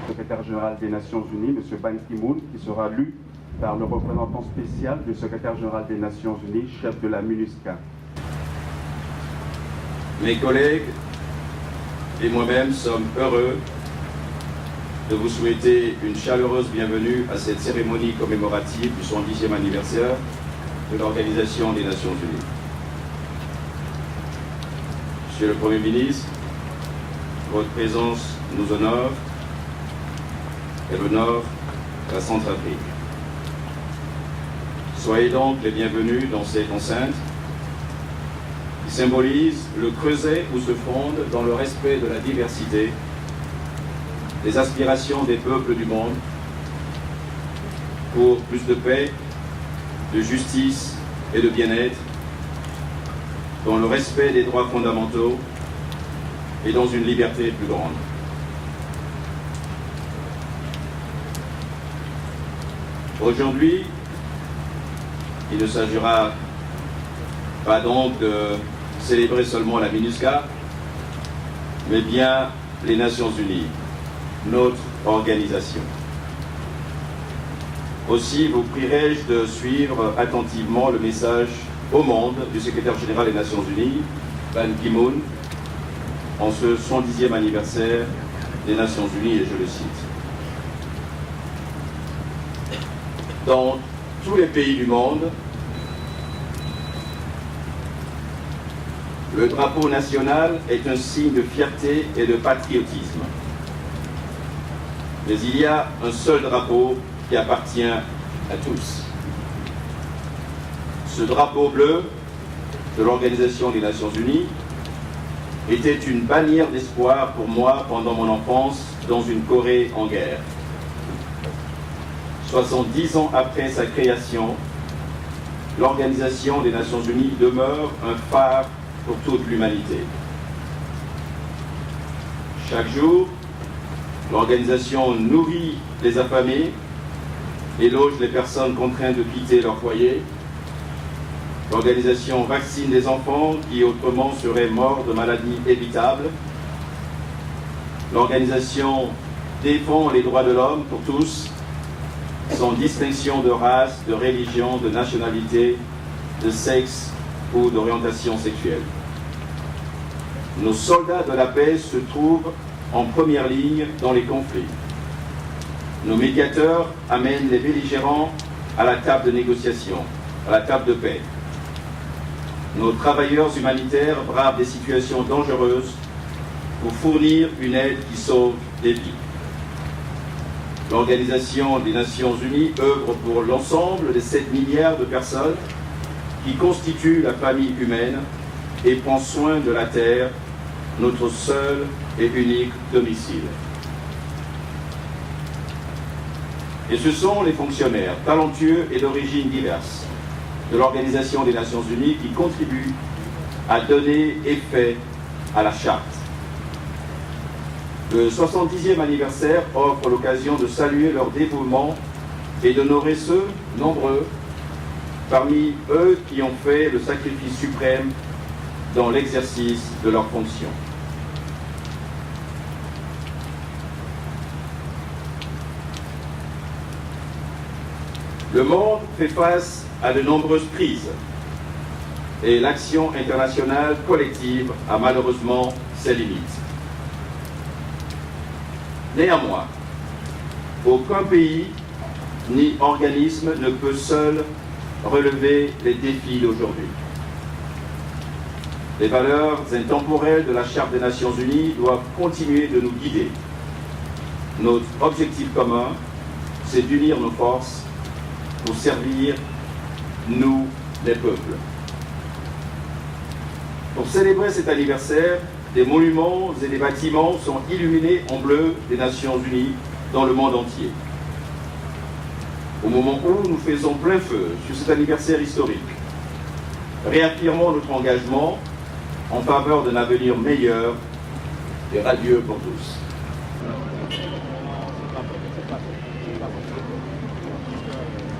Secrétaire général des Nations Unies, M. Ban Ki-moon, qui sera lu par le représentant spécial du secrétaire général des Nations Unies, chef de la MINUSCA. Mes collègues et moi-même sommes heureux de vous souhaiter une chaleureuse bienvenue à cette cérémonie commémorative du 110e anniversaire de l'Organisation des Nations Unies. Monsieur le Premier ministre, votre présence nous honore et l'honneur de la Centrafrique. Soyez donc les bienvenus dans cette enceinte qui symbolise le creuset où se fondent, dans le respect de la diversité, les aspirations des peuples du monde pour plus de paix, de justice et de bien-être, dans le respect des droits fondamentaux et dans une liberté plus grande. Aujourd'hui, il ne s'agira pas donc de célébrer seulement la MINUSCA, mais bien les Nations Unies, notre organisation. Aussi vous prierai-je de suivre attentivement le message au monde du secrétaire général des Nations Unies, Ban Ki-moon, en ce 110e anniversaire des Nations Unies, et je le cite. Dans tous les pays du monde, le drapeau national est un signe de fierté et de patriotisme. Mais il y a un seul drapeau qui appartient à tous. Ce drapeau bleu de l'Organisation des Nations Unies était une bannière d'espoir pour moi pendant mon enfance dans une Corée en guerre. 70 ans après sa création, l'Organisation des Nations Unies demeure un phare pour toute l'humanité. Chaque jour, l'organisation nourrit les affamés et loge les personnes contraintes de quitter leur foyer. L'organisation vaccine des enfants qui autrement seraient morts de maladies évitables. L'organisation défend les droits de l'homme pour tous, sans distinction de race, de religion, de nationalité, de sexe ou d'orientation sexuelle. Nos soldats de la paix se trouvent en première ligne dans les conflits. Nos médiateurs amènent les belligérants à la table de négociation, à la table de paix. Nos travailleurs humanitaires bravent des situations dangereuses pour fournir une aide qui sauve des vies. L'Organisation des Nations Unies œuvre pour l'ensemble des 7 milliards de personnes qui constituent la famille humaine et prend soin de la Terre, notre seul et unique domicile. Et ce sont les fonctionnaires talentueux et d'origines diverses de l'Organisation des Nations Unies qui contribuent à donner effet à la Charte. Le 70e anniversaire offre l'occasion de saluer leur dévouement et d'honorer ceux, nombreux, parmi eux qui ont fait le sacrifice suprême dans l'exercice de leurs fonctions. Le monde fait face à de nombreuses crises et l'action internationale collective a malheureusement ses limites. Néanmoins, aucun pays ni organisme ne peut seul relever les défis d'aujourd'hui. Les valeurs intemporelles de la Charte des Nations Unies doivent continuer de nous guider. Notre objectif commun, c'est d'unir nos forces pour servir, nous, les peuples. Pour célébrer cet anniversaire, des monuments et des bâtiments sont illuminés en bleu des Nations Unies dans le monde entier. Au moment où nous faisons plein feu sur cet anniversaire historique, réaffirmons notre engagement en faveur d'un avenir meilleur et radieux pour tous.